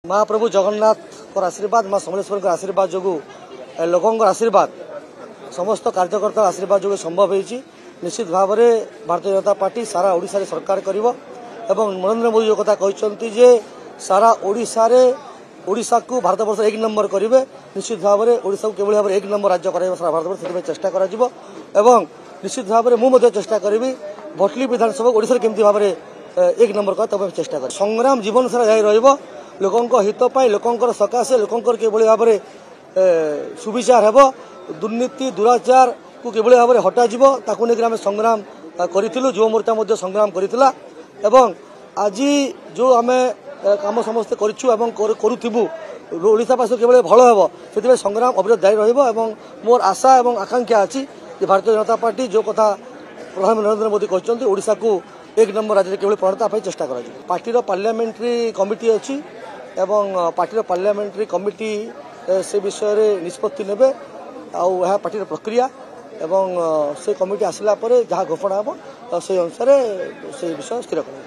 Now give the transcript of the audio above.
महाप्रभु जगन्नाथ आशीर्वाद माँ समलेश्वर आशीर्वाद जो लोकों आशीर्वाद समस्त कार्यकर्ता आशीर्वाद जो संभव होती निश्चित भाव में भारतीय जनता पार्टी सारा ओडिशा रे सरकार करिवो एवं नरेंद्र मोदी जो कथा कहते जे सारा ओडिशा को भारत वर्ष एक नंबर करेंगे निश्चित भाव में ओडिशा को केवल भाव एक नंबर राज्य कर सारा भारत वर्ष चेष्टा करा जिवो एवं निश्चित भाव में मुझे चेष्टा करी भटली विधानसभा ओडिशा केमती भाव में एक नंबर कर तब चेष्टा कर संग्राम जीवन सारा जारी रहिबो लोकों हित पाई लोकों सकाशे लोकों किभली भाव में सुविचार हेब दुर्नीति दुराचार को किभली भाव में हटाଯିवो ताकू लेकिन आम संग्राम करूँ युव मोर्चा संग्राम करथिला एवं आज जो आम कम समस्ते करूँ ओडिशावासी किभली भल हेब से संग्राम अविरत जारी रहिबो एवं मोर आशा एवं आकांक्षा अच्छी कि भारतीय जनता पार्टी जो कथा प्रधानमंत्री नरेंद्र मोदी कहते ओडिशा को एक नंबर राज्य केवल परिणत चेष्टा कर पार्टी पार्लियामेंट्री कमिटी अच्छी एवं पार्टी पार्लियामेंट्री कमिटी से विषय निष्पत्ति नेबे आ पार्टी प्रक्रिया एवं से कमिटी आसला जहाँ घोषणा हे से अनुसार से विषय स्थिर कर।